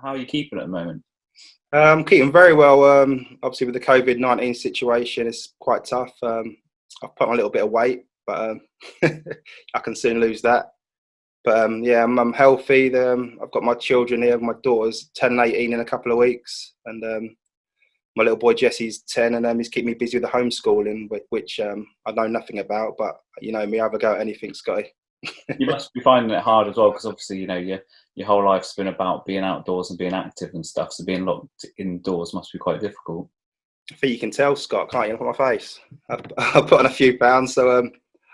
How are you keeping at the moment? I'm keeping very well. Obviously, with the COVID-19 situation, it's quite tough. I've put on a little bit of weight, but I can soon lose that. But yeah, I'm healthy. I've got my children here. My daughter's 10 and 18 in a couple of weeks, and my little boy Jesse's 10, and he's keeping me busy with the homeschooling, which I know nothing about. But you know me, I have a go at anything, Scotty. You must be finding it hard as well, because obviously, your whole life's been about being outdoors and being active and stuff. So being locked indoors must be quite difficult. I think you can tell, Scott, can't you? Look at my face. I've put on a few pounds. So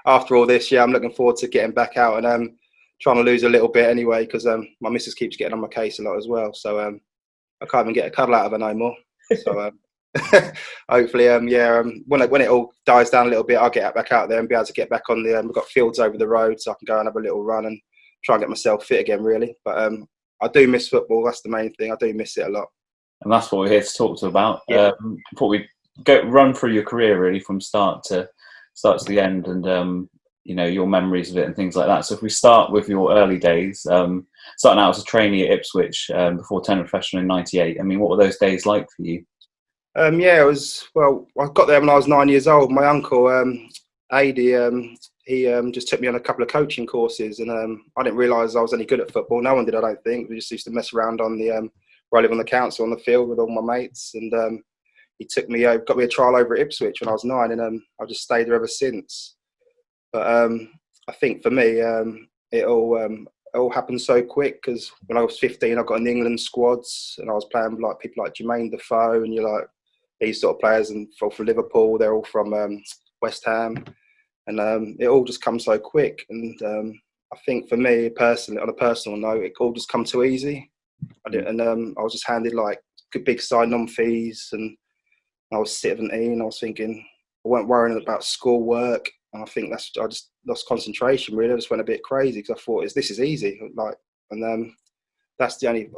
after all this, yeah, I'm looking forward to getting back out and trying to lose a little bit anyway, because my missus keeps getting on my case a lot as well. So I can't even get a cuddle out of her no more. So hopefully, yeah, when it all dies down a little bit, I'll get back out there and be able to get back on the. We've got fields over the road, so I can go and have a little run and try and get myself fit again, really. But I do miss football. That's the main thing. I do miss it a lot. And that's what we're here to talk to about. Yeah. Before we run through your career really from start to the end, and your memories of it and things like that. So if we start with your early days, starting out as a trainee at Ipswich before turning professional in '98. I mean, what were those days like for you? Yeah, it was. Well, I got there when I was 9 years old. My uncle, Adi, he just took me on a couple of coaching courses, and I didn't realise I was any good at football. No one did, I don't think. We just used to mess around on the where I live on the council on the field with all my mates, and he took me, got me a trial over at Ipswich when I was 9, and I've just stayed there ever since. But I think for me, it all happened so quick, because when I was 15, I got in the England squads, and I was playing with like people like Jermaine Defoe, and you're like these sort of players, and for Liverpool, they're all from West Ham, and it all just comes so quick. And I think for me personally, on a personal note, it all just come too easy. I was just handed like big sign-on fees, and I was 17. I was thinking, I weren't worrying about schoolwork, and I think I just lost concentration. Really, I just went a bit crazy because I thought, this is easy, like, and that's the only.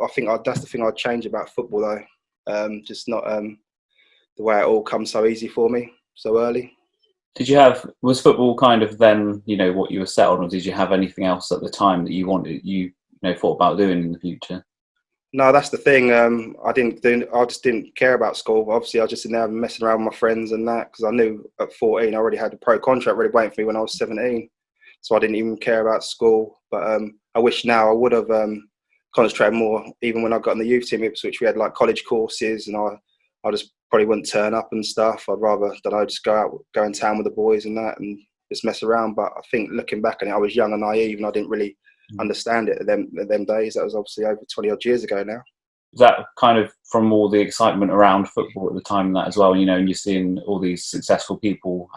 That's the thing I'd change about football, though. Just not the way it all comes so easy for me so early. Was football kind of then, what you were settled on, or did you have anything else at the time that you thought about doing in the future? No, that's the thing. I just didn't care about school. Obviously, I was just in there messing around with my friends and that, because I knew at 14 I already had a pro contract ready waiting for me when I was 17. So I didn't even care about school. But I wish now I would have concentrated more. Even when I got in the youth team, which we had like college courses, and I just probably wouldn't turn up and stuff. I'd rather that I just go in town with the boys and that, and just mess around. But I think looking back on it, I was young and naive, and I didn't really understand it at them days. That was obviously over 20 odd years ago now. Was that kind of from all the excitement around football at the time and that as well, and you're seeing all these successful people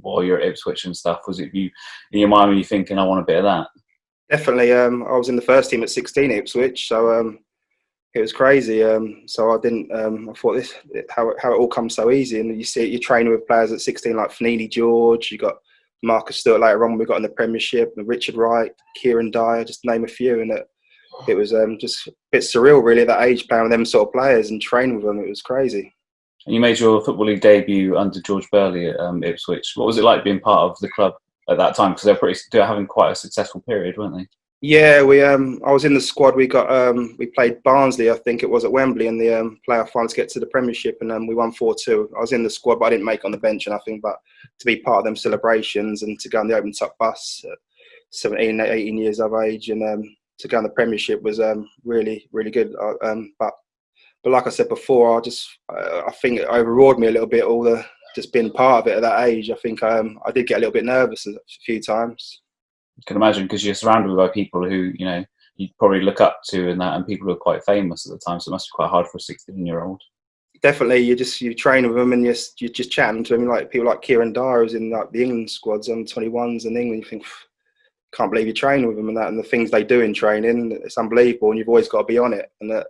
while you're at Ipswich and stuff? Was it you in your mind when you're thinking, I want a bit of that? Definitely. I was in the first team at 16 at Ipswich, so it was crazy. So I didn't. I thought how it all comes so easy, and you see it. You're training with players at 16 like Fanini George. You got Marcus Stewart later on. We got in the Premiership. Richard Wright, Kieran Dyer, just to name a few. And it was just a bit surreal, really, at that age, playing with them sort of players and training with them. It was crazy. And you made your Football League debut under George Burley at Ipswich. What was it like being part of the club at that time? Because they're having quite a successful period, weren't they? Yeah, I was in the squad. We played Barnsley, I think it was, at Wembley in the playoff final to get to the Premiership, and we won 4-2. I was in the squad, but I didn't make it on the bench or nothing. But to be part of them celebrations and to go on the open top bus at 17, 18 years of age, and to go on the Premiership was really, really good. But like I said before, I think it overawed me a little bit. All the just being part of it at that age, I think I did get a little bit nervous a few times. I can imagine, because you're surrounded by people who you probably look up to and that, and people who are quite famous at the time. So it must be quite hard for a 16-year-old. Definitely, you train with them, and you're just chatting to them, like people like Kieran Dyer, who's in like the England squads on 21s in England. You think, can't believe you train with them and that, and the things they do in training, it's unbelievable, and you've always got to be on it. And I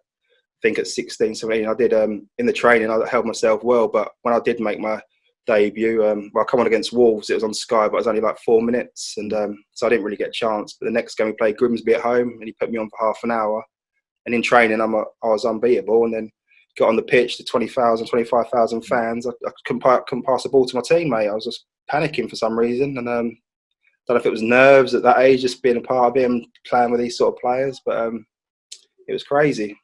think at 16, 17, I did in the training, I held myself well, but when I did make my debut, I come on against Wolves, it was on Sky, but it was only like 4 minutes, and so I didn't really get a chance. But the next game we played Grimsby at home, and he put me on for half an hour, and in training I was unbeatable, and then got on the pitch to 20,000, 25,000 fans. I couldn't pass the ball to my teammate. I was just panicking for some reason, and don't know if it was nerves at that age, just being a part of him, playing with these sort of players, but it was crazy.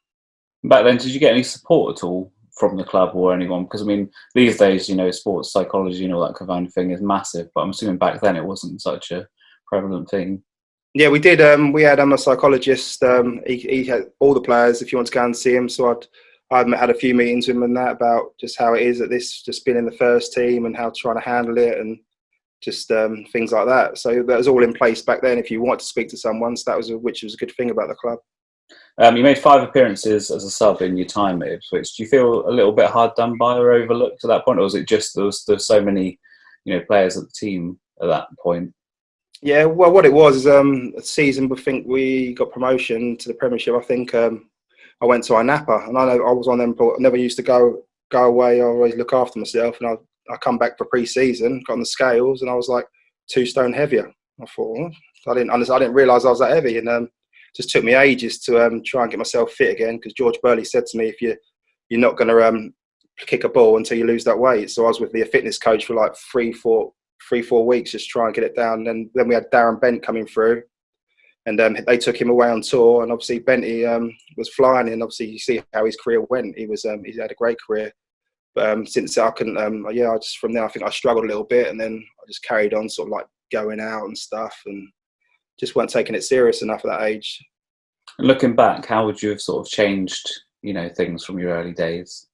Back then, did you get any support at all from the club or anyone? Because I mean, these days, sports psychology and all that kind of thing is massive. But I'm assuming back then it wasn't such a prevalent thing. Yeah, we did. We had a psychologist. He had all the players. If you want to go and see him, so I'd had a few meetings with him and that about just how it is at this, just being in the first team and how to try to handle it and just things like that. So that was all in place back then. If you wanted to speak to someone, so which was a good thing about the club. You made 5 appearances as a sub in your time at Ipswich. Do you feel a little bit hard done by or overlooked at that point, or was it just there's so many, players at the team at that point? Yeah, well, what it was is a season. I think we got promotion to the Premiership. I think I went to Napa, and I know I was on them. I never used to go away. I always look after myself, and I come back for pre-season, got on the scales, and I was like 2 stone heavier. I thought I didn't realise I was that heavy, and just took me ages to try and get myself fit again. Because George Burley said to me, if you're not going to kick a ball until you lose that weight. So I was with the fitness coach for like 3-4 weeks, just try and get it down. And then we had Darren Bent coming through, and they took him away on tour. And obviously Benty was flying, and obviously you see how his career went. He had a great career. But since I couldn't, I just from there I think I struggled a little bit, and then I just carried on sort of like going out and stuff, and just weren't taking it serious enough at that age. And looking back, how would you have sort of changed, things from your early days?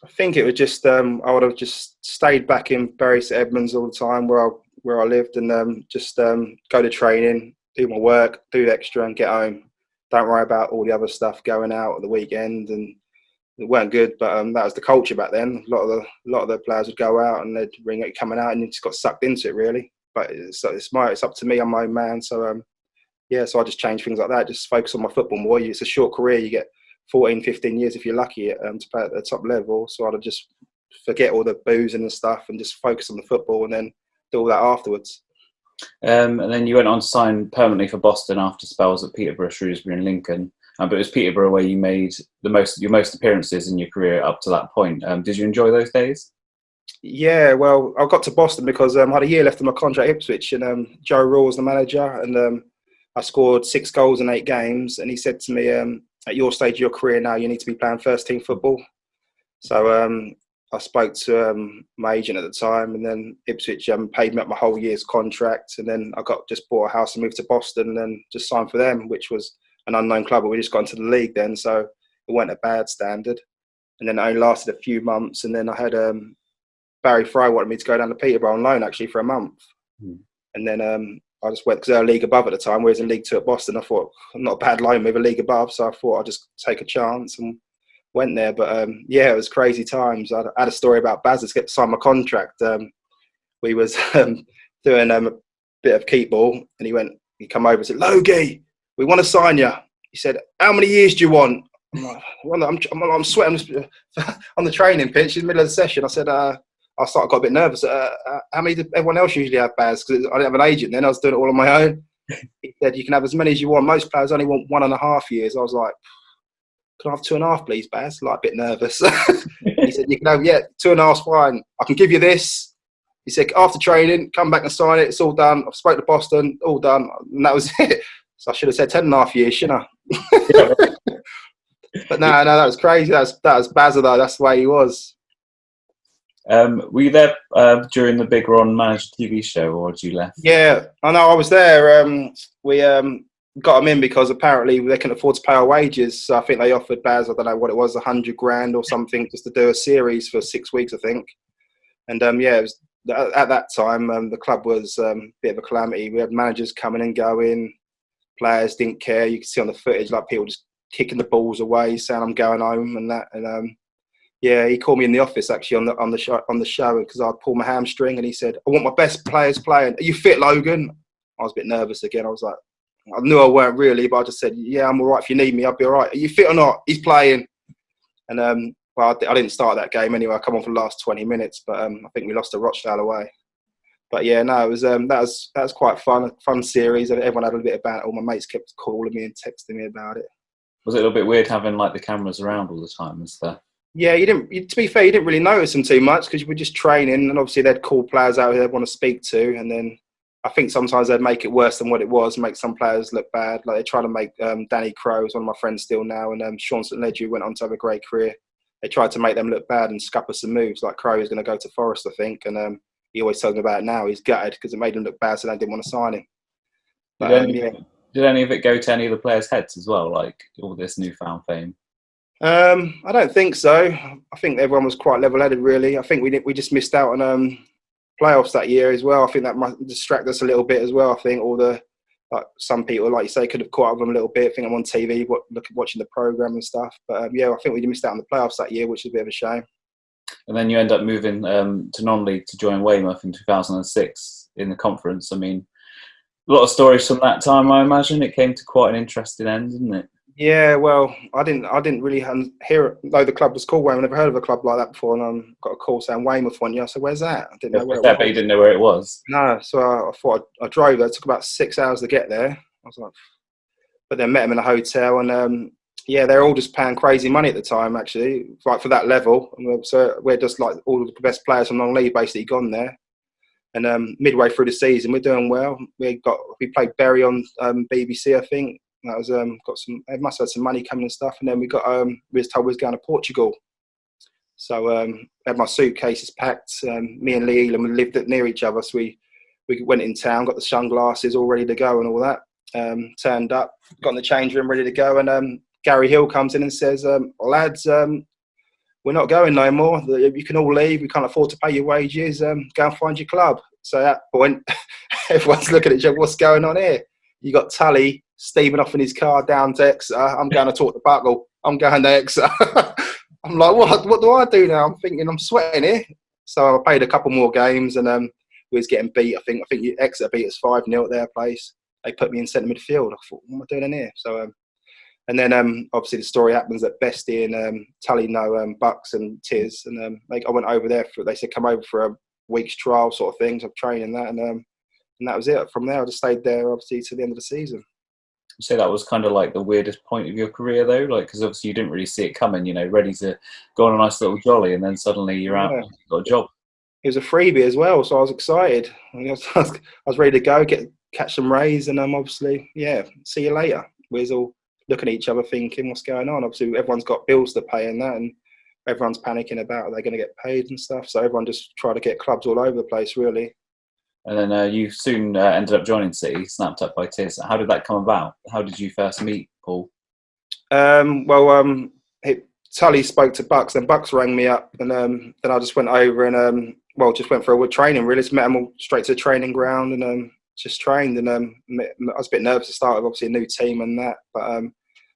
I think it was just I would have just stayed back in Bury St Edmunds all the time where I lived, and just go to training, do my work, do extra, and get home. Don't worry about all the other stuff going out at the weekend, and it weren't good. But that was the culture back then. A lot of the players would go out and they'd ring it coming out, and you just got sucked into it really. But it's up to me. I'm my own man, so so I just changed things like that. Just focus on my football more. It's a short career. You get 14, 15 years if you're lucky to play at the top level. So I'd just forget all the boozing and stuff and just focus on the football and then do all that afterwards. And then you went on to sign permanently for Boston after spells at Peterborough, Shrewsbury and Lincoln. But it was Peterborough where you made your most appearances in your career up to that point. Did you enjoy those days? Yeah, well, I got to Boston because I had a year left on my contract at Ipswich, and Joe Raw was the manager, and I scored 6 goals in 8 games, and he said to me, at your stage of your career now, you need to be playing first team football. So I spoke to my agent at the time, and then Ipswich paid me up my whole year's contract, and then I just bought a house and moved to Boston, and then just signed for them, which was an unknown club, but we just got into the league then, so it weren't a bad standard. And then it only lasted a few months, and then I had Barry Fry wanted me to go down to Peterborough on loan actually for a month. And then I just went, because they were a league above at the time, whereas in League 2 at Boston, I thought, I'm not a bad loan with a league above, so I thought I'd just take a chance and went there. But it was crazy times. I had a story about Baz to get to sign my contract. We was doing a bit of keep ball, and he come over and said, Logie, we want to sign you. He said, how many years do you want? I'm like, well, I'm sweating on the training pitch in the middle of the session. I said, I got a bit nervous. How many did everyone else usually have, Baz? Because I didn't have an agent then. I was doing it all on my own. He said, you can have as many as you want. Most players only want 1.5 years. I was like, can I have 2.5, please, Baz? Like, a bit nervous. He said, you can have, 2.5's fine. I can give you this. He said, after training, come back and sign it. It's all done. I've spoke to Boston, all done. And that was it. So I should have said 10.5 years, shouldn't I? But no, that was crazy. That was Baz, though. That's the way he was. Were you there during the Big Ron Manager TV show, or had you left? Yeah, I know. I was there. We got him in because apparently they couldn't afford to pay our wages. So I think they offered Baz, I don't know what it was, 100 grand or something, just to do a series for 6 weeks, I think. And it was, at that time, the club was a bit of a calamity. We had managers coming and going. Players didn't care. You could see on the footage, like, people just kicking the balls away, saying I'm going home and that. And he called me in the office actually on the show because I pulled my hamstring, and he said, I want my best players playing. Are you fit, Logan? I was a bit nervous again. I was like, I knew I weren't really, but I just said, yeah, I'm all right. If you need me, I'll be all right. Are you fit or not? He's playing. And I didn't start that game anyway. I come on for the last 20 minutes, but I think we lost to Rochdale away. But yeah, no, it was that was quite fun series. Everyone had a bit of banter. All my mates kept calling me and texting me about it. Was it a little bit weird having like the cameras around all the time and stuff? Yeah, to be fair, you didn't really notice them too much because you were just training, and obviously they'd call players out who they'd want to speak to, and then I think sometimes they'd make it worse than what it was, make some players look bad. Like they try to make Danny Crowe, who's one of my friends still now, and Sean St Ledger, who went on to have a great career. They tried to make them look bad and scupper some moves. Like Crowe is going to go to Forest, I think, and he always tells me about it now. He's gutted because it made him look bad, so they didn't want to sign him. But did any of it go to any of the players' heads as well, like all this newfound fame? I don't think so. I think everyone was quite level-headed, really. I think we just missed out on playoffs that year as well. I think that might distract us a little bit as well. I think some people, like you say, could have caught up with them a little bit. I think I'm on TV watching the programme and stuff. But I think we missed out on the playoffs that year, which is a bit of a shame. And then you end up moving to non-league to join Weymouth in 2006 in the conference. I mean, a lot of stories from that time, I imagine. It came to quite an interesting end, didn't it? Yeah, well, I didn't really hear, though the club was called Weymouth. I've never heard of a club like that before, and got a call saying Weymouth one year. I said, "Where's that?" I didn't know where it was. But you didn't know where it was. No, so I thought I drove there. It took about 6 hours to get there. I was like, but then met them in a hotel, and they're all just paying crazy money at the time, actually, like for that level. So we're just like all the best players from non-league basically gone there. And midway through the season, we're doing well. We played Bury on BBC, I think. That was they must have had some money coming and stuff. And then we was told we was going to Portugal. So I had my suitcases packed. Me and Lee Elam, we lived near each other, so we went in town, got the sunglasses all ready to go and all that. Turned up, got in the change room ready to go, and Gary Hill comes in and says, "Lads, we're not going no more. You can all leave. We can't afford to pay your wages. Go and find your club." So at that point, everyone's looking at each other. What's going on here? You got Tully steaming off in his car down to Exeter. I'm going to talk to Buckle. I'm going to Exeter. I'm like, what do I do now? I'm thinking I'm sweating here. So I played a couple more games, and we was getting beat. I think Exeter beat us 5-0 at their place. They put me in centre midfield. I thought, what am I doing in here? So and then obviously the story happens that Bestie and Tully know Bucks and Tiz, and I went over there they said come over for a week's trial sort of things of training and that was it. From there I just stayed there obviously to the end of the season. You say that was kind of like the weirdest point of your career though, like because obviously you didn't really see it coming, ready to go on a nice little jolly, and then suddenly you're out and you've got a job. It was a freebie as well, so I was excited. I was ready to go, catch some rays, and obviously, see you later. We was all looking at each other thinking, what's going on? Obviously, everyone's got bills to pay and that, and everyone's panicking about are they going to get paid and stuff. So everyone just tried to get clubs all over the place, really. And then you soon ended up joining City, snapped up by Tiz. How did that come about? How did you first meet Paul? Tully spoke to Bucks, then Bucks rang me up, and then I just went over and just went for a training. Really, just met them all straight to the training ground and just trained. And I was a bit nervous to start with, obviously a new team and that, but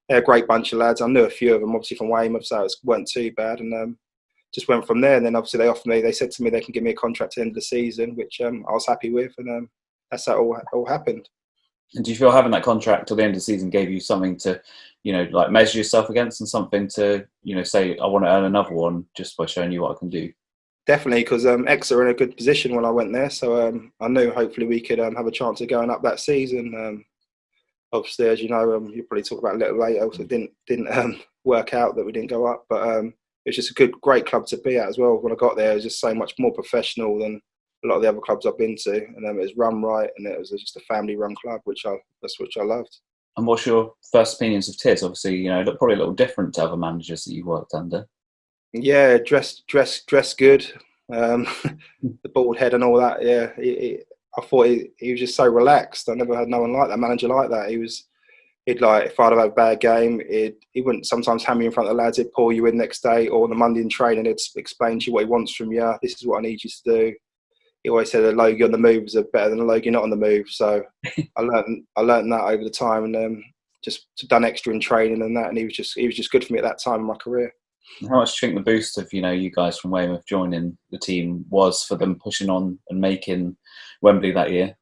they're a great bunch of lads. I knew a few of them, obviously from Weymouth, so it weren't too bad. And just went from there. And then obviously they said to me they can give me a contract at the end of the season, which I was happy with, and that's how it all happened. And do you feel having that contract till the end of the season gave you something to, like measure yourself against, and something to, say, I want to earn another one just by showing you what I can do? Definitely, because Exeter were in a good position when I went there, so I knew hopefully we could have a chance of going up that season. Obviously, as you know, you'll probably talk about it a little later, so it didn't work out that we didn't go up, but it was just a great club to be at as well. When I got there, it was just so much more professional than a lot of the other clubs I've been to, and it was run right, and it was just a family-run club, which I loved. And what's your first opinions of Tiz? Obviously, probably a little different to other managers that you worked under. Yeah, dress good, the bald head and all that. Yeah, I thought he was just so relaxed. I never had no one like that, manager like that. He'd like, if I'd have had a bad game, he wouldn't sometimes hand me in front of the lads. He'd pull you in next day or on the Monday in training. He'd explain to you what he wants from you. This is what I need you to do. He always said a Logan on the move is better than a Logan not on the move. So I learned that over the time, and just done extra in training and that. And he was just good for me at that time in my career. How much do you think the boost of you guys from Weymouth joining the team was for them pushing on and making Wembley that year?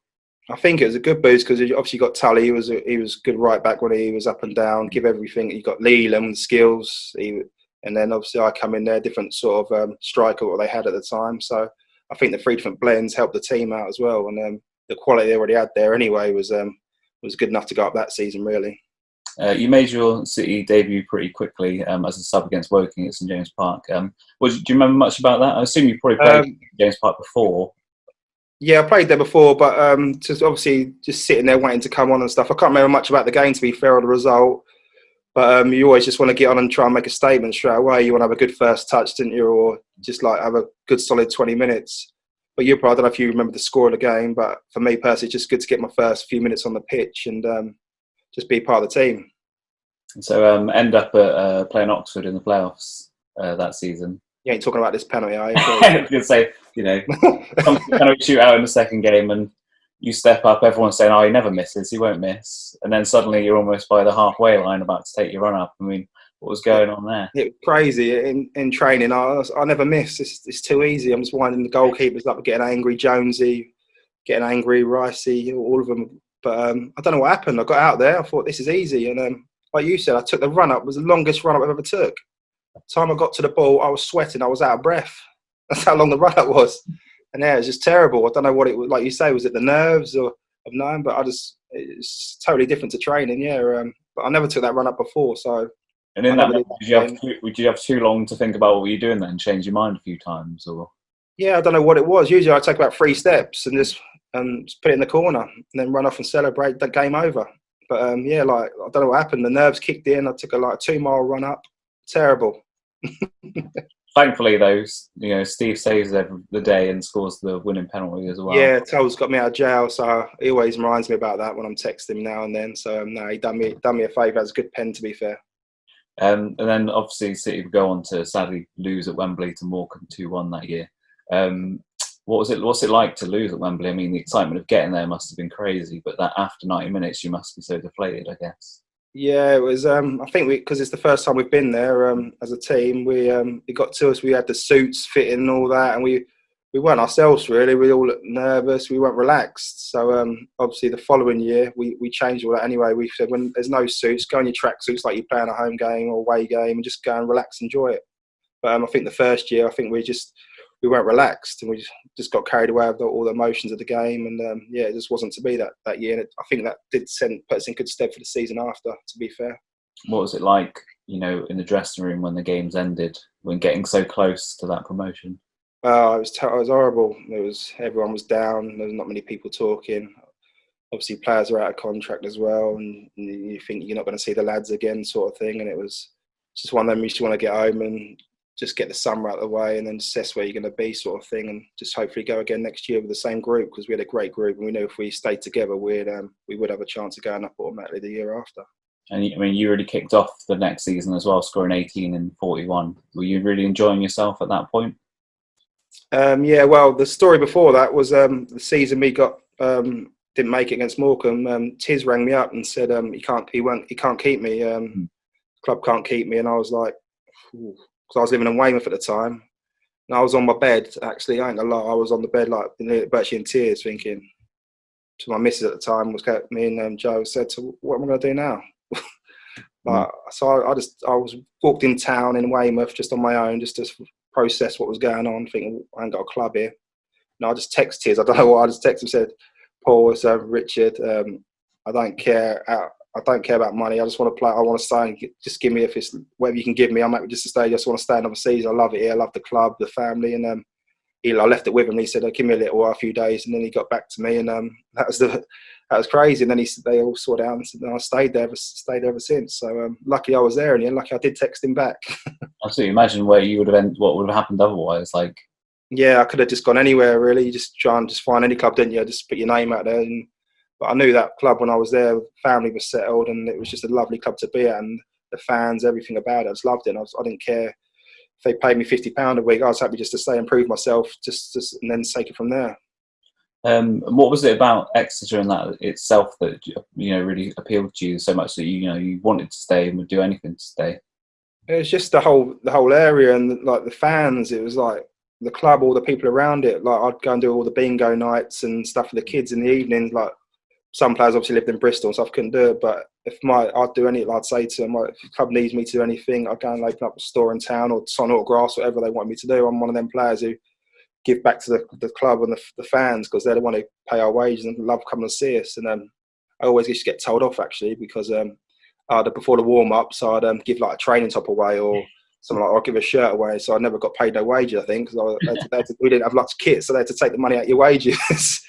I think it was a good boost because obviously you got Tully. He was good right back when he was up and down, give everything. You got Leland, skills, and then obviously I come in there, different sort of striker what they had at the time. So I think the three different blends helped the team out as well, and the quality they already had there anyway was good enough to go up that season really. You made your City debut pretty quickly as a sub against Woking at St James Park. Do you remember much about that? I assume you probably played James Park before. Yeah, I played there before, but just obviously just sitting there waiting to come on and stuff. I can't remember much about the game, to be fair, or the result. But you always just want to get on and try and make a statement straight away. You want to have a good first touch, didn't you? Or just like have a good solid 20 minutes. But I don't know if you remember the score of the game, but for me personally, it's just good to get my first few minutes on the pitch and just be part of the team. And so end up at playing Oxford in the playoffs that season. You ain't talking about this penalty, are you? I could say, comes to kind of shoot out in the second game and you step up, everyone's saying, oh, he never misses, he won't miss. And then suddenly you're almost by the halfway line about to take your run up. I mean, what was going on there? It was crazy. In training, I never miss. It's too easy. I'm just winding the goalkeepers up, getting angry, Jonesy, getting angry, Ricey, all of them. But I don't know what happened. I got out there, I thought this is easy. And like you said, I took the run up. It was the longest run up I've ever took. The time I got to the ball, I was sweating. I was out of breath. That's how long the run up was. And yeah, it was just terrible. I don't know what it was. Like you say, was it the nerves or of knowing? But it's totally different to training. Yeah. But I never took that run up before. So. And in that moment, would you have too long to think about what you're doing then? Change your mind a few times, or? Yeah, I don't know what it was. Usually, I take about 3 steps and just put it in the corner, and then run off and celebrate. The game over. But yeah, like I don't know what happened. The nerves kicked in. I took a 2-mile run up. Terrible. Thankfully, though, Steve saves the day and scores the winning penalty as well. Yeah, Toll's got me out of jail, so he always reminds me about that when I'm texting him now and then. So no, he done me a favour. That's a good pen, to be fair. And then obviously City would go on to sadly lose at Wembley to Morecambe 2-1 that year. What's it like to lose at Wembley? I mean, the excitement of getting there must have been crazy, but that after 90 minutes, you must be so deflated, I guess. Yeah, it was. I think because it's the first time we've been there as a team. It got to us. We had the suits fitting and all that, and we weren't ourselves really. We all looked nervous. We weren't relaxed. So obviously the following year we changed all that anyway. We said when there's no suits, go in your track suits like you're playing a home game or away game, and just go and relax, enjoy it. But I think the first year, I think we weren't relaxed, and we just got carried away with all the emotions of the game, and yeah, it just wasn't to be that year. And I think that did put us in good stead for the season after, to be fair. What was it like, in the dressing room when the games ended, when getting so close to that promotion? It was horrible. Everyone was down. There was not many people talking. Obviously, players are out of contract as well, and you think you're not going to see the lads again, sort of thing. And it was just one of them. You just want to get home and just get the summer out of the way and then assess where you're going to be, sort of thing, and just hopefully go again next year with the same group, because we had a great group and we knew if we stayed together we would have a chance of going up automatically the year after. And I mean, you really kicked off the next season as well, scoring 18 and 41. Were you really enjoying yourself at that point? Yeah, well, the story before that was the season we got didn't make it against Morecambe. Tiz rang me up and said he can't keep me. Club can't keep me, and I was like, because I was living in Weymouth at the time, and I was on my bed. Actually, I ain't gonna lie, I was on the bed like virtually in tears, thinking to my missus at the time, me and Joe said, "So what am I gonna do now?" So I was walked in town in Weymouth just on my own, just to process what was going on, thinking I ain't got a club here. And I just texted Tiz. I don't know what I just texted him, said, "Paul, it's Richard. I don't care. I don't care about money. I just want to play. I want to stay. Just give me, if it's whatever you can give me. I'm happy just to stay. I just want to stay another season. I love it here. I love the club, the family." And I left it with him. He said, "Give me a few days," and then he got back to me, and that was crazy. And then they all sorted out, and I stayed there ever since. So lucky I was there, and lucky I did text him back. Absolutely. Imagine where you would have ended. What would have happened otherwise? Like, yeah, I could have just gone anywhere really. You just try and just find any club, didn't you? Just put your name out there. But I knew that club when I was there. Family was settled, and it was just a lovely club to be at. And the fans, everything about it, I just loved it. And I didn't care if they paid me £50 a week. I was happy just to stay and prove myself, just and then take it from there. What was it about Exeter and that itself that really appealed to you so much that you wanted to stay and would do anything to stay? It was just the whole area and like the fans. It was like the club, all the people around it. Like I'd go and do all the bingo nights and stuff for the kids in the evenings. Like some players obviously lived in Bristol, so I couldn't do it. But I'd do anything, I'd say to them, if the club needs me to do anything, I'd go and open up a store in town or sign autographs, whatever they want me to do. I'm one of them players who give back to the club and the fans, because they're the one who pay our wages and love coming to see us. And I always used to get told off actually, because before the warm-ups I'd give like a training top away, or something like, I'll give a shirt away. So I never got paid no wages, I think, because we didn't have lots of kits, so they had to take the money out of your wages.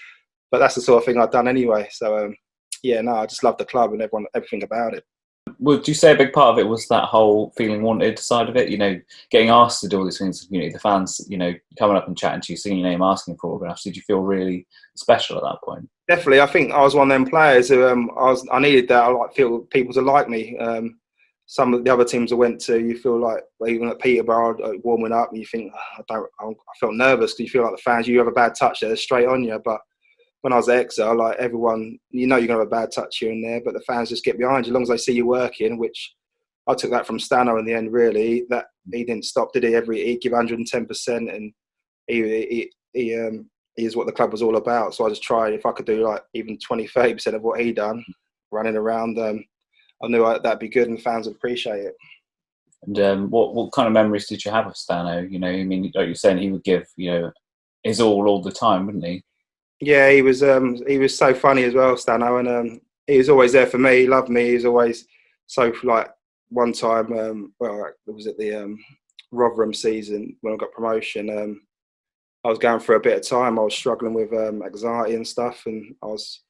But that's the sort of thing I'd done anyway. So, yeah, no, I just loved the club and everything about it. Would you say a big part of it was that whole feeling wanted side of it? You know, getting asked to do all these things in the community, the fans, you know, coming up and chatting to you, seeing your name, asking for autographs. Did you feel really special at that point? Definitely, I think I was one of them players who I needed that. I feel people to like me. Some of the other teams I went to, you feel like even at Peterborough warming up, and you think I felt nervous because you feel like the fans. You have a bad touch, they're straight on you. But when I was at Exeter, like everyone, you know, you're gonna have a bad touch here and there, but the fans just get behind you as long as they see you working. Which I took that from Stano in the end. Really, that he didn't stop, did he? He'd give 110%, and he is what the club was all about. So I just tried, if I could do like even 20-30% of what he done, running around, I knew that'd be good and fans would appreciate it. And what kind of memories did you have of Stano? You know, I mean, like you're saying, he would give, you know, his all the time, wouldn't he? Yeah, he was so funny as well, Stano, and he was always there for me. He loved me. He was always so, like, one time, it was at the Rotherham season when I got promotion. I was going through a bit of time. I was struggling with anxiety and stuff, and I was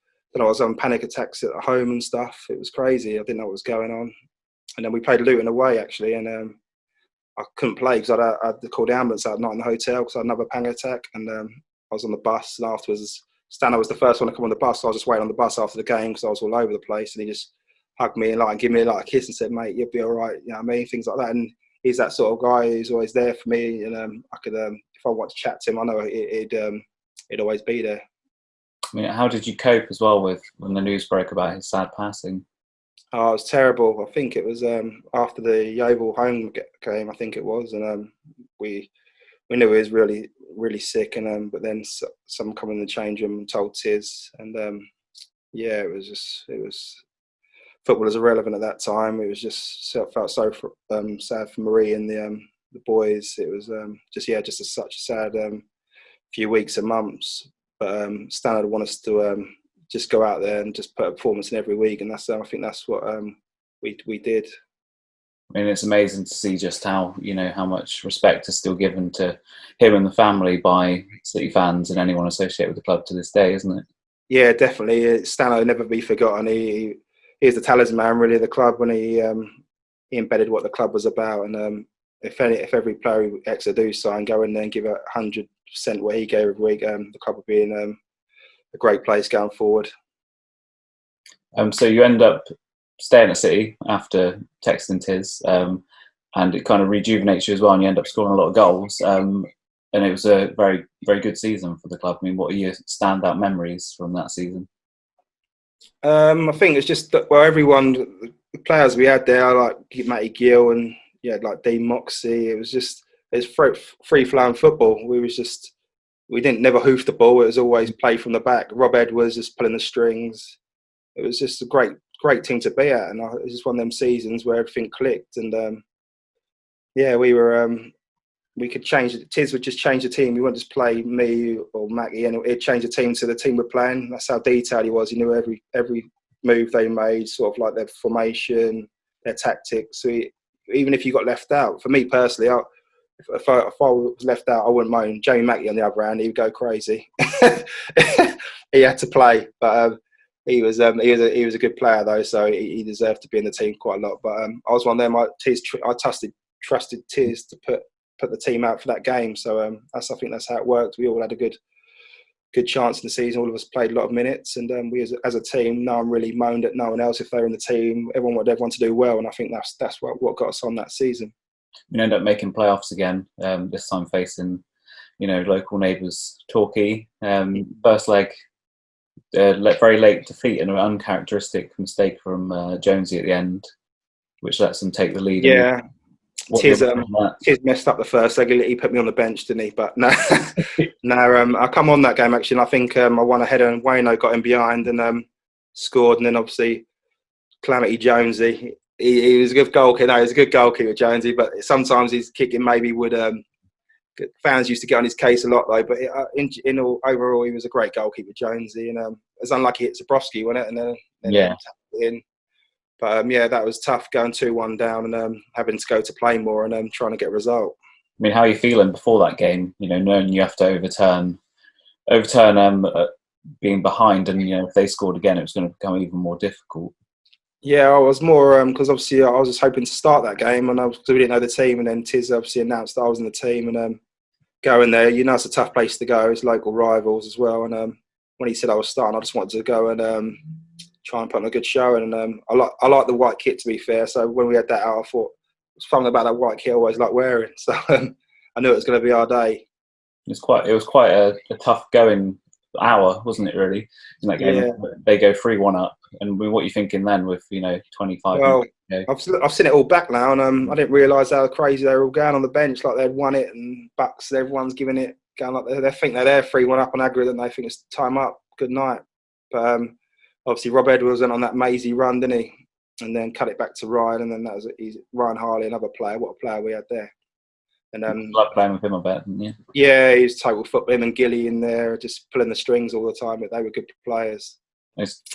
on panic attacks at home and stuff. It was crazy. I didn't know what was going on. And then we played Luton away, actually, and I couldn't play because I had to call the ambulance that night in the hotel because I had another panic attack. And I was on the bus, and afterwards, Stano was the first one to come on the bus. So I was just waiting on the bus after the game because I was all over the place, and he just hugged me and gave me a kiss and said, "Mate, you'll be all right." You know what I mean? Things like that. And he's that sort of guy who's always there for me, and I could, if I want to chat to him, I know he'd always be there. I mean, how did you cope as well with when the news broke about his sad passing? Oh, it was terrible. I think it was after the Yeovil home game. I think it was, and we knew he was really, really sick. And but then someone come in the change room and told Tiz, and yeah, it was football was irrelevant at that time. It was just felt so sad for Marie and the boys. It was just such a sad few weeks and months. But Stannard wanted us to just go out there and just put a performance in every week, and I think that's what we did. I mean, it's amazing to see just how much respect is still given to him and the family by City fans and anyone associated with the club to this day, isn't it? Yeah, definitely. Stano will never be forgotten. He is the talisman, really, of the club, when he embedded what the club was about. And if every player Exeter do sign, go in there and give 100% what he gave every week, the club would be in a great place going forward. So you end up staying at City after texting Tiz, and it kind of rejuvenates you as well, and you end up scoring a lot of goals. And it was a very, very good season for the club. I mean, what are your standout memories from that season? I think it's just that, well, everyone, the players we had there, like Matty Gill and like Dean Moxey, it's free flowing football. We didn't never hoof the ball. It was always play from the back. Rob Edwards just pulling the strings. It was just a great team to be at, and it was just one of them seasons where everything clicked. And we could change it. Tiz would just change the team. He wouldn't just play me or Mackie, and he'd change the team to the team we're playing. That's how detailed he was. He knew every move they made, sort of like their formation, their tactics. So even if you got left out, for me personally, if I was left out, I wouldn't mind. Jamie Mackie, on the other hand, he'd go crazy. He had to play, but he was a good player though, so he deserved to be in the team quite a lot. But I was one of them. I trusted Tiz to put the team out for that game. So I think that's how it worked. We all had a good chance in the season. All of us played a lot of minutes, and we as a team, no one really moaned at no one else if they were in the team. Everyone wanted everyone to do well, and I think that's what got us on that season. We end up making playoffs again, this time facing local neighbours Torquay. First leg, very late defeat and an uncharacteristic mistake from Jonesy at the end, which lets them take the lead. Yeah. Tiz messed up the first leg. He put me on the bench, didn't he? But no, I come on that game actually, and I think I won a header, and Wayno got him behind and scored. And then obviously Calamity Jonesy, he was a good goalkeeper. No, he was a good goalkeeper, Jonesy. But sometimes his kicking maybe would. Fans used to get on his case a lot though. But overall, he was a great goalkeeper, Jonesy. And it was unlucky hit Zabrowski, wasn't it? And then in. But yeah, that was tough going 2-1 down and having to go to Playmore and trying to get a result. I mean, how are you feeling before that game? You know, knowing you have to overturn being behind, and if they scored again, it was going to become even more difficult. Yeah, I was more because obviously I was just hoping to start that game, and because we didn't know the team, and then Tiz obviously announced that I was in the team, and going there, it's a tough place to go. It's local rivals as well, and when he said I was starting, I just wanted to go and try and put on a good show. And I like the white kit, to be fair. So when we had that out, I thought it was something about that white kit I always like wearing. So I knew it was going to be our day. It was quite a tough going hour, wasn't it? Really, in that game, Yeah. they go 3-1 up, and what are you thinking then with 25 Well, minutes? I've seen it all back now, and I didn't realise how crazy they were all going on the bench, like they'd won it, and Bucks, everyone's giving it, going like they think they're there 3-1 up on aggregate, and they think it's time up, good night. But obviously Rob Edwards went on that mazy run, didn't he? And then cut it back to Ryan, and then he's Ryan Harley, another player. What a player we had there! And Love playing with him, I bet, didn't you? yeah, he's total football. Him and Gilly in there, just pulling the strings all the time. But they were good players.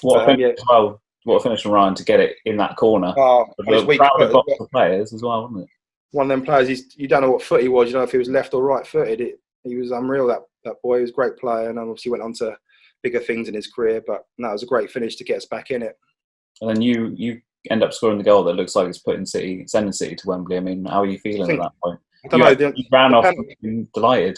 What a finish as well. What a finish from Ryan to get it in that corner. Oh, The crowd of box of players as well, wasn't it? One of them players. You don't know what foot he was. You don't know if he was left or right footed. He was unreal. That boy. He was a great player, and obviously went on to bigger things in his career. But no, it was a great finish to get us back in it. And then you end up scoring the goal that looks like it's sending City to Wembley. I mean, how are you feeling at that point? I don't know. You ran off delighted.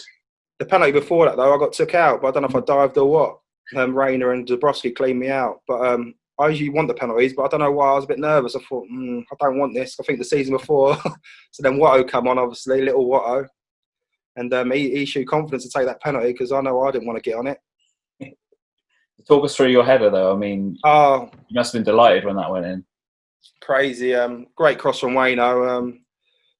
The penalty before that, though, I got took out, but I don't know if I dived or what. Rayner and Dabrowski cleaned me out. But I usually want the penalties, but I don't know why I was a bit nervous. I thought, I don't want this. I think the season before. So then Watto come on, obviously, little Watto. And he showed confidence to take that penalty because I know I didn't want to get on it. Talk us through your header, though. I mean, you must have been delighted when that went in. Crazy. Great cross from Wayno.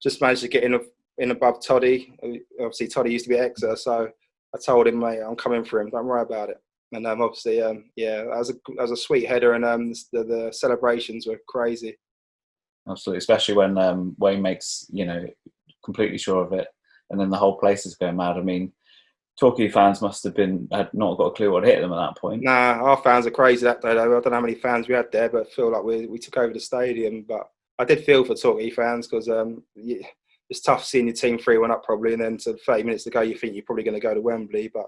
Just managed to get in above Toddy. Obviously, Toddy used to be at Exeter, so I told him, mate, I'm coming for him. Don't worry about it. And obviously, that was a sweet header, and the celebrations were crazy. Absolutely, especially when Wayne makes completely sure of it, and then the whole place is going mad. I mean, Torquay fans must have had not got a clue what hit them at that point. Nah, our fans are crazy that day, though. I don't know how many fans we had there, but I feel like we took over the stadium. But I did feel for Torquay fans because it's tough seeing your team 3-1 up probably, and then to 30 minutes to go, you think you're probably going to go to Wembley, but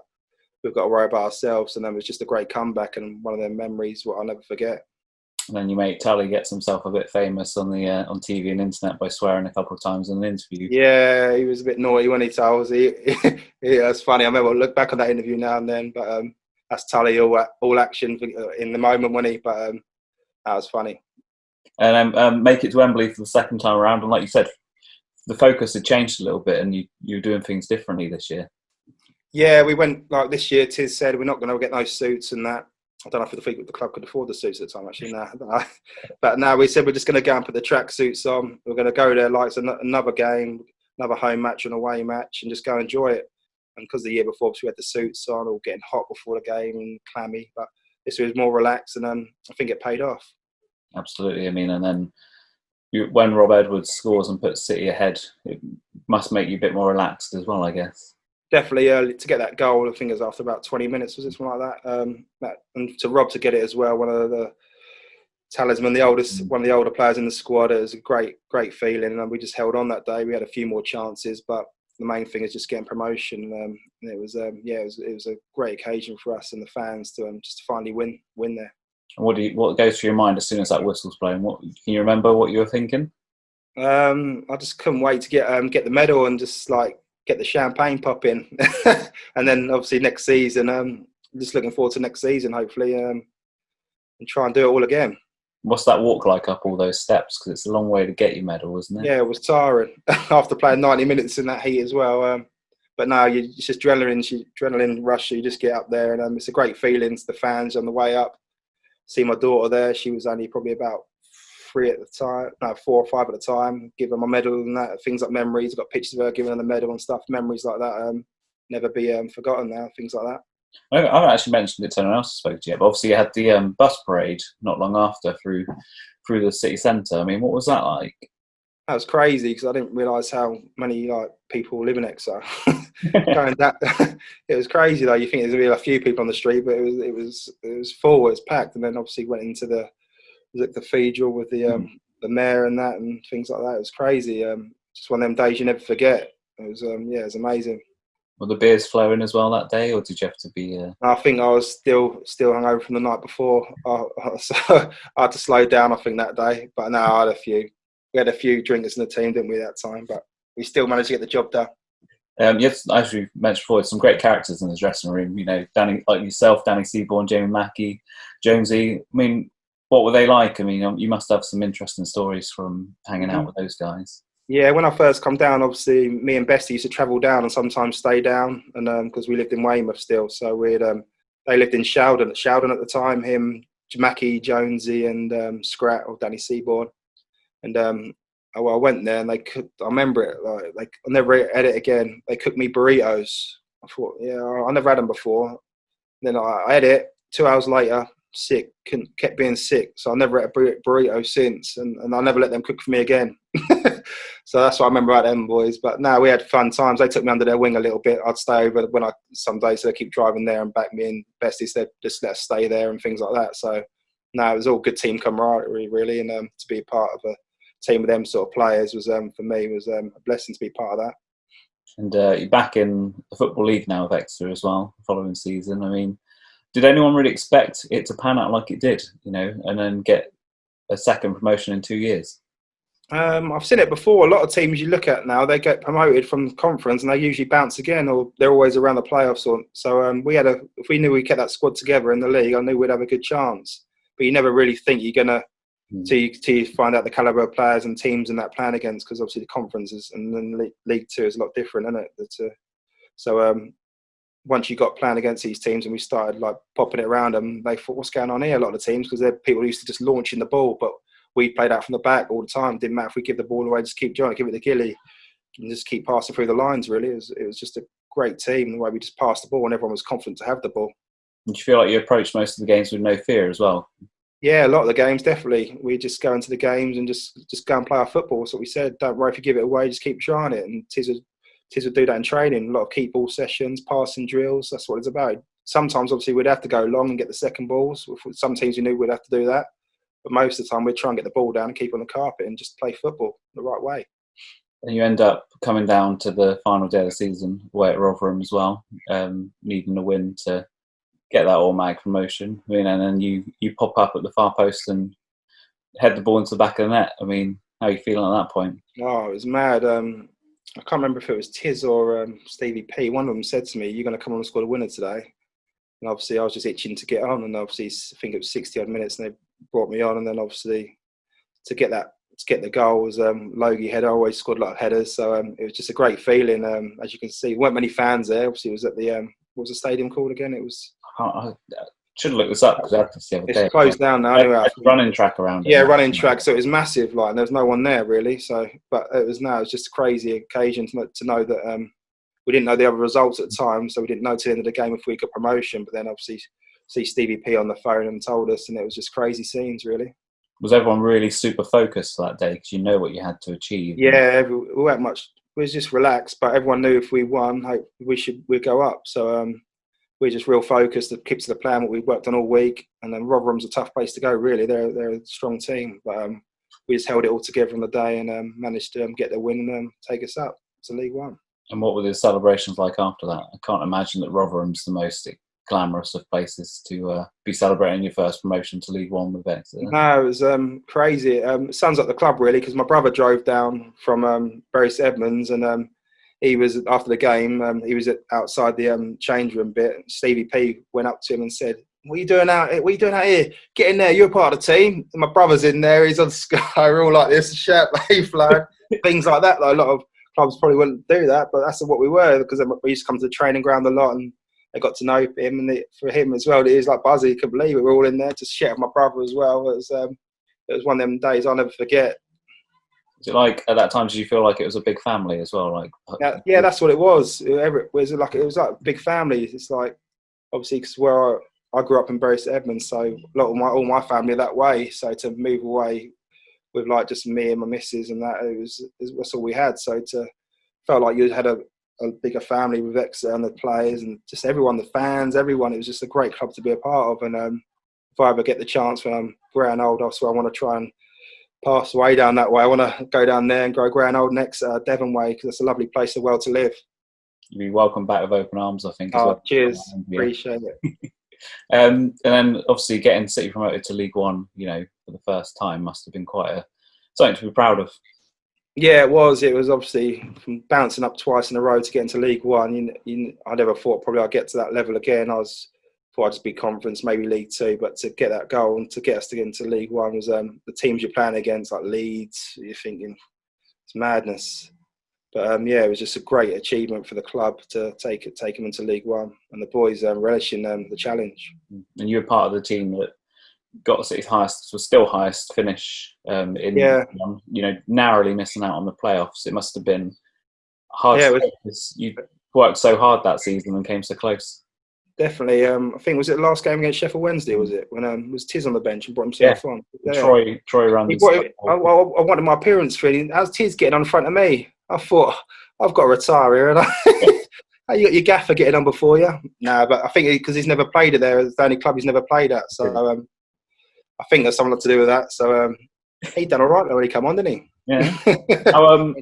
we've got to worry about ourselves. And then it was just a great comeback and one of their memories what I'll never forget. And then your mate Tully gets himself a bit famous on the on TV and internet by swearing a couple of times in an interview. Yeah, he was a bit naughty when he told us. It's funny. I remember I look back on that interview now and then, but that's Tully all action in the moment when that was funny. And then make it to Wembley for the second time around, and like you said, the focus had changed a little bit, and you were doing things differently this year. Yeah, we went like this year. Tiz said we're not going to get no suits and that. I don't know if the club could afford the suits at the time, actually. But now we said we're just going to go and put the track suits on. We're going to go there like it's another game, another home match and away match, and just go enjoy it. And because the year before we had the suits on, all getting hot before the game and clammy, but this was more relaxed, and I think it paid off. Absolutely. I mean, and then when Rob Edwards scores and puts City ahead, it must make you a bit more relaxed as well, I guess. Definitely early to get that goal. I think it was after about 20 minutes, was it something like that? And to Rob to get it as well, one of the talisman, one of the older players in the squad. It was a great feeling, and we just held on that day. We had a few more chances, but the main thing is just getting promotion. And it was a great occasion for us and the fans to just to finally win there. And what goes through your mind as soon as that whistle's blown? Can you remember what you were thinking? I just couldn't wait to get the medal and just like get the champagne popping, and then obviously next season. Just looking forward to next season, hopefully, and try and do it all again. What's that walk like up all those steps? Because it's a long way to get your medal, isn't it? Yeah, it was tiring after playing 90 minutes in that heat as well. But now it's just adrenaline rush. You just get up there, and it's a great feeling to the fans on the way up. See my daughter there. She was only probably about 4 or 5 at the time. Give her my medal and that. Things like memories. I've got pictures of her giving her the medal and stuff. Memories like that. Never be forgotten now. Things like that. I haven't actually mentioned it to anyone else I spoke to yet, but obviously you had the bus parade not long after through the city centre. I mean, what was that like? That was crazy because I didn't realise how many people live in Exeter. It was crazy though. You think there's gonna be a few people on the street, but it was full. It was packed, and then obviously went into the was at the cathedral with the mayor and that and things like that. It was crazy. Just one of them days you never forget. It was it was amazing. Were the beers flowing as well that day, or did you have to be? I think I was still hungover from the night before. So I had to slow down, I think, that day. But no, I had a few. We had a few drinkers in the team, didn't we, that time? But we still managed to get the job done. Yes, as you mentioned before, some great characters in the dressing room. You know, Danny, like yourself, Danny Seaborn, Jamie Mackey, Jonesy. I mean, what were they like? I mean, you must have some interesting stories from hanging out with those guys. Yeah, when I first come down, obviously, me and Bestie used to travel down and sometimes stay down, and because we lived in Weymouth still, so they lived in Shaldon at the time. Him, Mackie, Jonesy, and Scrat or Danny Seaborn, and I went there and I remember it like I'll never eat it again. They cooked me burritos. I thought, yeah, I never had them before. Then I had it. 2 hours later, sick, kept being sick, so I never ate a burrito since, and I never let them cook for me again. So that's what I remember about them boys. But no, we had fun times. They took me under their wing a little bit. I'd stay over some days, so they keep driving there and back me in. Bestie said just let us stay there and things like that. So no, it was all good team camaraderie really, and to be part of a team with them sort of players was for me was a blessing to be part of that. And you're back in the Football League now with Exeter as well, the following season. I mean, did anyone really expect it to pan out like it did, you know, and then get a second promotion in 2 years? I've seen it before. A lot of teams you look at now, they get promoted from the conference and they usually bounce again, or they're always around the playoffs. So if we knew we kept that squad together in the league, I knew we'd have a good chance. But you never really think you're gonna till you find out the calibre of players and teams in that plan against, because obviously the conferences and then League Two is a lot different, isn't it? So once you got playing against these teams and we started like popping it around them, they thought, what's going on here? A lot of the teams, because they're people who used to just launching the ball, but we played out from the back all the time. Didn't matter if we give the ball away, just keep trying to give it to Gilly and just keep passing through the lines. Really, it was just a great team. The way we just passed the ball and everyone was confident to have the ball. Did you feel like you approached most of the games with no fear as well? Yeah, a lot of the games definitely. We just go into the games and just go and play our football. That's what we said. Don't worry if you give it away, just keep trying it. And Tiz would do that in training. A lot of keep ball sessions, passing drills. That's what it's about. Sometimes, obviously, we'd have to go long and get the second balls. With some teams, we knew we'd have to do that. But most of the time, we'd try and get the ball down and keep on the carpet and just play football the right way. And you end up coming down to the final day of the season away at Rotherham as well, needing a win to get that automatic promotion. I mean, and then you pop up at the far post and head the ball into the back of the net. I mean, how are you feeling at that point? Oh, it was mad. I can't remember if it was Tiz or Stevie P. One of them said to me, "You're going to come on and score the winner today." And obviously, I was just itching to get on. And obviously, I think it was 60-odd minutes, and they brought me on. And then obviously, to get the goal was Logie header. I always scored a lot of headers, so it was just a great feeling. As you can see, there weren't many fans there. Obviously, it was at the what was the stadium called again? It was. I should have looked this up because I had to see the day. It's closed down now. Anyway, running track around it. Yeah, running track. So it was massive. Like, and there was no one there really. So, but it was just a crazy occasion to know that we didn't know the other results at the time, so we didn't know till the end of the game if we got promotion. But then obviously see Stevie P on the phone and told us, and it was just crazy scenes really. Was everyone really super focused that day because you know what you had to achieve? Yeah, we weren't much. We was just relaxed, but everyone knew if we won, we'd go up. So we're just real focused to keep to the plan what we worked on all week. And then Rotherham's a tough place to go. Really, they're a strong team, but we just held it all together on the day and managed to get the win and take us up to League One. And what were the celebrations like after that? I can't imagine that Rotherham's the most glamorous of places to be celebrating your first promotion to League One with Exeter. No, it was crazy. It sounds like the club really, because my brother drove down from Bury St Edmunds, and he was after the game. He was outside the change room bit. And Stevie P went up to him and said, "What are you doing out? What are you doing out here? Get in there. You're part of the team." And my brother's in there. He's on Sky. We're all like this, shirt flying, things like that. Like, a lot of clubs probably wouldn't do that, but that's what we were, because we used to come to the training ground a lot and. I got to know him, and for him as well, it was like buzzy. He couldn't believe it. We were all in there to share with my brother as well. It was one of them days I'll never forget. Was it like at that time? Did you feel like it was a big family as well? Like yeah, that's what it was. It was like a big family. It's like obviously because where I grew up in Bury St Edmunds, so a lot of all my family are that way. So to move away with like just me and my missus and that, that's all we had. So felt like you had a bigger family with Exeter and the players and just everyone, the fans, everyone. It was just a great club to be a part of, and if I ever get the chance when I'm growing old, so I want to try and pass away down that way. I want to go down there and go growing old next Devon way, because it's a lovely place in the world to live. You'd be welcome back with open arms, I think, as Oh, well. cheers. Appreciate it. And then obviously getting City promoted to League One, for the first time must have been quite something to be proud of. Yeah, it was. It was obviously from bouncing up twice in a row to get into League One. I never thought probably I'd get to that level again. Thought I'd just be Conference, maybe League Two, but to get that goal and to get us to get into League One was the teams you're playing against, like Leeds. You're thinking it's madness, but it was just a great achievement for the club to take them into League One, and the boys relishing the challenge. And you were part of the team that got City's still highest finish in League One, narrowly missing out on the playoffs. It must have been hard because you worked so hard that season and came so close. Definitely. I think, was it the last game against Sheffield Wednesday, was it? When was Tiz on the bench and brought himself on. Yeah. Troy runs. I wanted my appearance really. How's Tiz getting on in front of me? I thought, I've got to retire here. And you got your gaffer getting on before you. No, but I think because he's never played it there. It's the only club he's never played at. So I think there's something to do with that. So he done all right when he come on, didn't he? Yeah.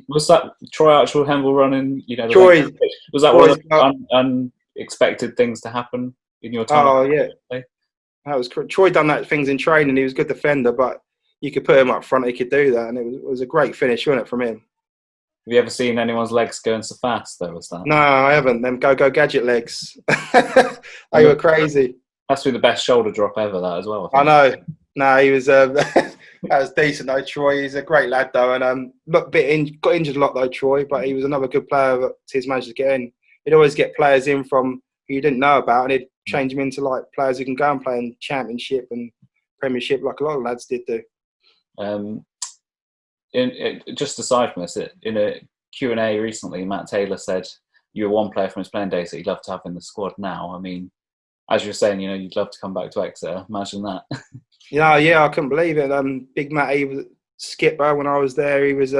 Was that Troy Archibald-Hemble running? Troy. Was that one of the unexpected things to happen in your time? Oh yeah, that was Troy. Done that things in training. He was a good defender, but you could put him up front. He could do that, and it was a great finish, wasn't it, from him? Have you ever seen anyone's legs going so fast though? Was that? No, I haven't. Them go gadget legs. They were crazy. That's been the best shoulder drop ever. That as well. I know. No, he was. That was decent though. Troy, he's a great lad though, and got injured a lot though, Troy. But he was another good player that Tiz managed to get in. He'd always get players in from who you didn't know about, and he'd change them into like players who can go and play in Championship and Premiership, like a lot of lads did do. Just aside from this, in a Q&A recently, Matt Taylor said you were one player from his playing days that he'd love to have in the squad now. I mean, as you're saying, you'd love to come back to Exeter. Imagine that. Yeah, I couldn't believe it. Big Matt, he was skipper when I was there. He was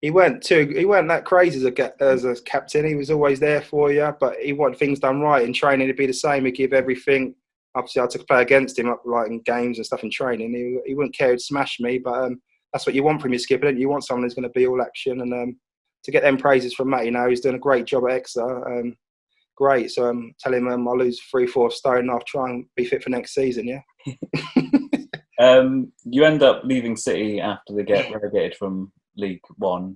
he weren't that crazy as a captain. He was always there for you, but he wanted things done right in training. It'd be the same. He'd give everything. Obviously, I took a play against him up like in games and stuff in training. He wouldn't care. He'd smash me, but that's what you want from your skipper, don't you? You want someone who's going to be all action, and to get them praises from Matt, he's doing a great job at Exeter. Great. So tell him I'll lose 3-4 stone and I'll try and be fit for next season, yeah? You end up leaving City after they get relegated from League One.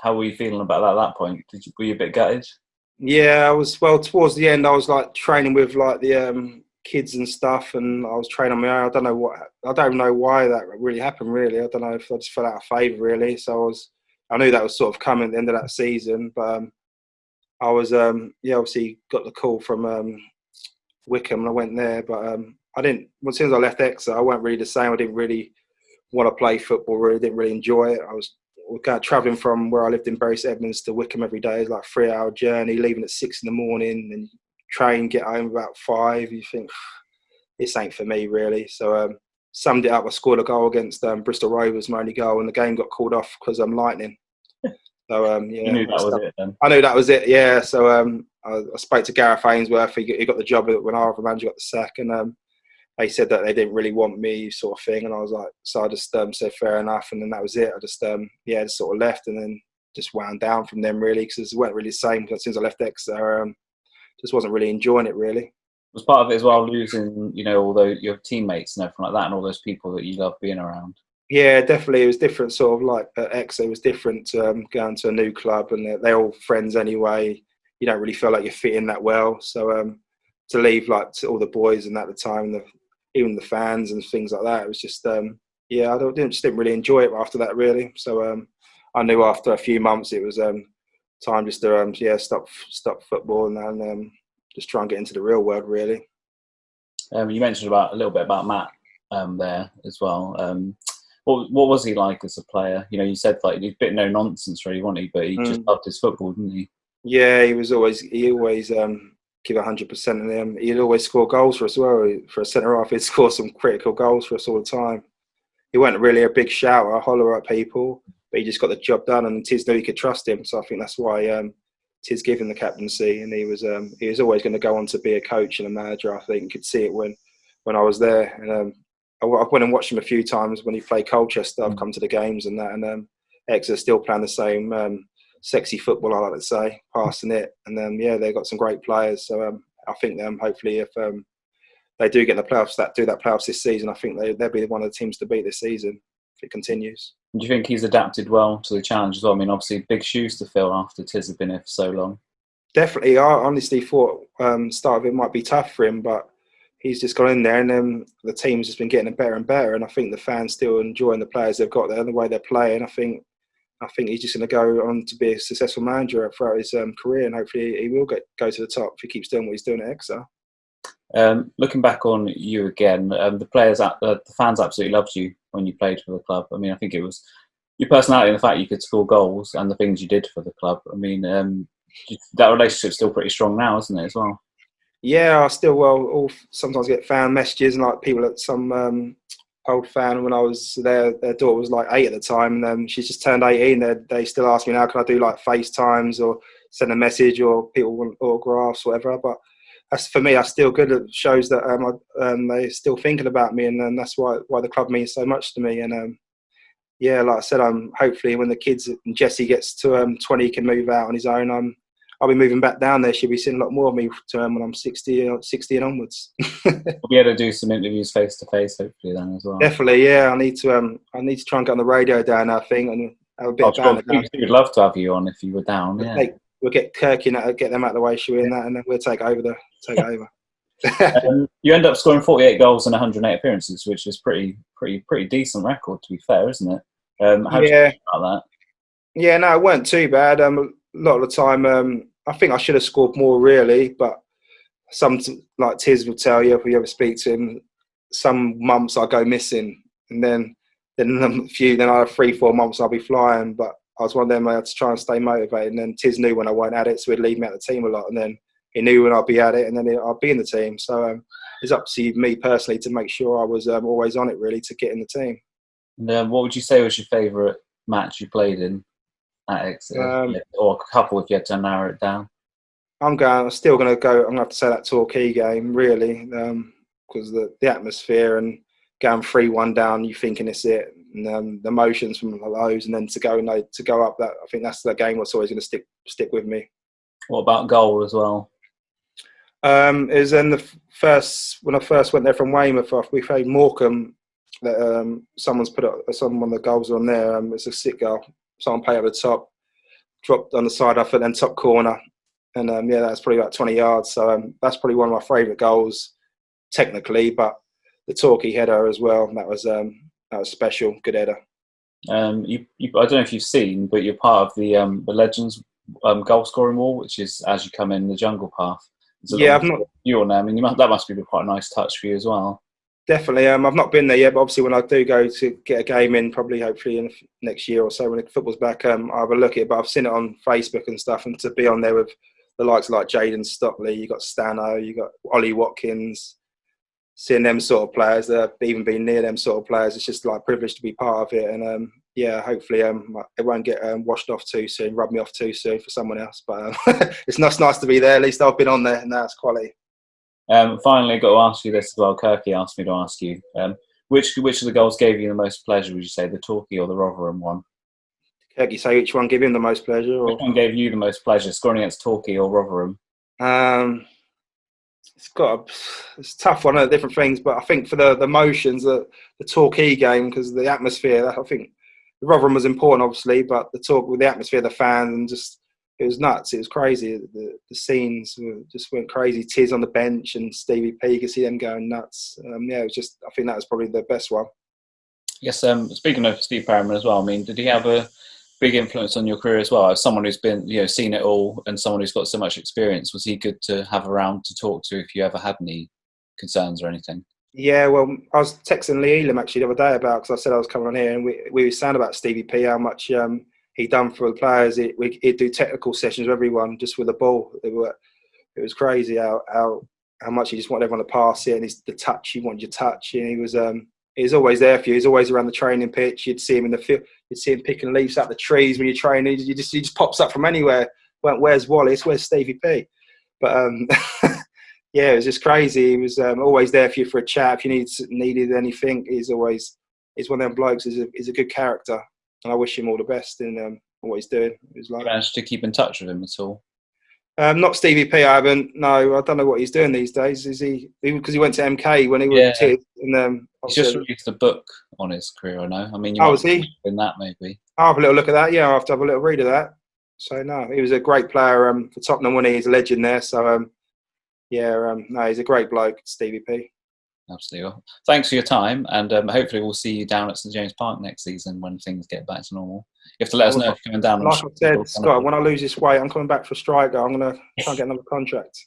How were you feeling about that at that point? Were you a bit gutted? Yeah, I was. Well, towards the end, I was like training with like the kids and stuff, and I was training on my own. I don't know why that really happened. Really, I don't know if I just fell out of favour. Really, so I knew that was sort of coming at the end of that season, but I was obviously got the call from Wickham, and I went there, but I didn't. As soon as I left Exeter, I weren't really the same. I didn't really want to play football. Really, didn't really enjoy it. I was kind of travelling from where I lived in Bury St Edmunds to Wickham every day. It was like a 3-hour journey, leaving at 6 in the morning, and train, get home about 5. You think this ain't for me, really. So summed it up. I scored a goal against Bristol Rovers, my only goal, and the game got called off because I'm lightning. So you knew that was it then. I knew that was it. Yeah. So I spoke to Gareth Ainsworth. He got the job when our other manager got the sack, and they said that they didn't really want me, sort of thing. And I was like, so I just said fair enough, and then that was it. I just just sort of left, and then just wound down from them really, because it weren't really the same. As soon as I left Exeter, just wasn't really enjoying it really. Was part of it as well losing, all your teammates and everything like that, and all those people that you love being around? Yeah, definitely. It was different, sort of like at Exeter. It was different going to a new club, and they're all friends anyway. You don't really feel like you're fitting that well. So to leave like to all the boys and at the time, even the fans and things like that, it was just I didn't really enjoy it after that really. So I knew after a few months it was time just to stop football and then just try and get into the real world really. You mentioned a little bit about Matt there as well. What was he like as a player? You said like he's a bit no nonsense really, wasn't he? But he just loved his football, didn't he? Yeah, he always give 100%, and he'd always score goals for us as well. For a centre half, he'd score some critical goals for us all the time. He wasn't really a big shouter, holler at people, but he just got the job done, and Tiz knew he could trust him. So I think that's why Tiz gave him the captaincy, and he was always going to go on to be a coach and a manager. I think you could see it when when I was there. And I went and watched him a few times when he played Colchester. I've come to the games and that, and Exeter still playing the same sexy football, I like to say, passing it. And yeah, they've got some great players. So I think hopefully if they do get in the playoffs, that playoffs this season, I think they'll be one of the teams to beat this season if it continues. Do you think he's adapted well to the challenge as well? I mean, obviously big shoes to fill after Tiz had been here for so long. Definitely. I honestly thought start of it might be tough for him, but he's just gone in there, and then the team's just been getting better and better. And I think the fans still enjoying the players they've got there and the way they're playing. I think he's just going to go on to be a successful manager throughout his career, and hopefully he will go to the top if he keeps doing what he's doing at Exeter. Looking back on you again, the fans absolutely loved you when you played for the club. I mean, I think it was your personality and the fact you could score goals and the things you did for the club. I mean, that relationship's still pretty strong now, isn't it, as well? Yeah, I still sometimes get fan messages, and like people at some old fan when I was there, their daughter was like 8 at the time, and she's just turned 18. They still ask me now, can I do like FaceTimes or send a message, or people want autographs, whatever. But that's, for me, that's still good. It shows that they're still thinking about me, and that's why the club means so much to me. And yeah, like I said, hopefully when the kids and Jesse gets to 20, he can move out on his own. I'll be moving back down there. She'll be seeing a lot more of me when I'm 60 and onwards. We'll be able to do some interviews face to face, hopefully, then as well. Definitely, yeah. I need to try and get on the radio down there, I think, and have a bit of banter. We would love to have you on if you were down. We'll get Kirky and get them out of the way, shall we, and then we'll take over. You end up scoring 48 goals in 108 appearances, which is pretty decent record, to be fair, isn't it? How do you feel about that? Yeah, no, it weren't too bad. A lot of the time, I think I should have scored more, really, but like Tiz will tell you if you ever speak to him, some months I go missing, and then I have 3-4 months I'll be flying. But I was one of them, I had to try and stay motivated. And then Tiz knew when I weren't at it, so he'd leave me at the team a lot. And then he knew when I'd be at it, and then I'd be in the team. So it's up to me personally to make sure I was always on it, really, to get in the team. And what would you say was your favourite match you played in at Exeter, or a couple if you had to narrow it down? I'm still going to have to say that Torquay game, really, because the atmosphere and going 3-1 down, you thinking it's it, and the emotions from the lows, and then to go up that, I think that's the game that's always going to stick with me. What about goal as well? It was in when I first went there from Weymouth. We played Morecambe. That someone's put one of the goals on there. It's a sick goal. Someone played over the top, dropped on the side off it, then top corner. And that's probably about 20 yards. So that's probably one of my favourite goals, technically. But the Torquay header as well, that was special. Good header. I don't know if you've seen, but you're part of the Legends goal scoring wall, which is as you come in the jungle path. Yeah, I've not. You're on there. I mean, that must be quite a nice touch for you as well. Definitely. I've not been there yet, but obviously when I do go to get a game in, hopefully in next year or so when the football's back, I'll have a look at it. But I've seen it on Facebook and stuff, and to be on there with the likes of like Jaden Stockley, you got Stano, you got Ollie Watkins, seeing them sort of players, that even being near them sort of players, it's just like a privilege to be part of it. And hopefully it won't get washed off too soon, rub me off too soon for someone else. But it's nice to be there. At least I've been on there, and that's quality. Finally, got to ask you this as well. Kirky asked me to ask you, which of the goals gave you the most pleasure? Would you say the Torquay or the Rotherham one? Kirky, say which one gave him the most pleasure? Or? Which one gave you the most pleasure, scoring against Torquay or Rotherham? It's a tough one, different things, but I think for the emotions, the Torquay game, because the atmosphere, I think the Rotherham was important, obviously, but with the atmosphere, the fans, and just it was nuts. It was crazy. The scenes just went crazy. Tiz on the bench and Stevie P, you could see them going nuts. It was just. I think that was probably the best one. Yes. Speaking of Steve Perriman as well, I mean, did he have a big influence on your career as well? As someone who's been, seen it all, and someone who's got so much experience, was he good to have around to talk to if you ever had any concerns or anything? Yeah, well, I was texting Lee Elam actually the other day because I said I was coming on here, and we were saying about Stevie P, how much he'd done for the players. He'd do technical sessions with everyone just with the ball. It was crazy how much he just wanted everyone to pass it, and the touch, he wanted your touch, and he was always there for you. He was always around the training pitch. You'd see him in the field. You'd see him picking leaves out the trees when you're training. He just pops up from anywhere. Where's Wallace? Where's Stevie P? But Yeah, it was just crazy. He was always there for you for a chat. If you needed anything, he's one of them blokes. He's a good character, and I wish him all the best in what he's doing. It was You like managed to keep in touch with him at all? not Stevie P. I haven't. No, I don't know what he's doing these days. Is he because he went to MK when he was Yeah. kid, and He's just released a book on his career, I know. I mean, you oh, might was he? be in that maybe. I'll have a little look at that. Yeah, I'll have to have a little read of that. So no, he was a great player for Tottenham when he's a legend there. So no, he's a great bloke, Stevie P. Absolutely. Well, thanks for your time, and hopefully we'll see you down at St James Park next season when things get back to normal. You have to let us know if you're coming down. Like I said, Scott, when I lose this weight, I'm coming back for a striker. I'm going to try and get another contract.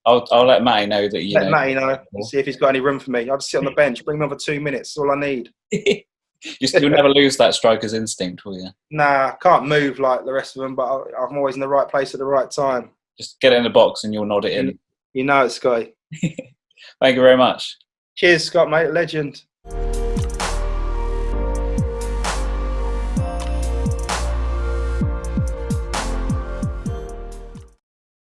I'll let Matty know that you let Matty know. See if he's got any room for me. I'll just sit on the bench, bring him on for 2 minutes. That's all I need. You'll never lose that striker's instinct, will you? Nah, I can't move like the rest of them, but I'm always in the right place at the right time. Just get it in the box and you'll nod it in. You know it, Scotty. Thank you very much. Cheers, Scott, mate. Legend.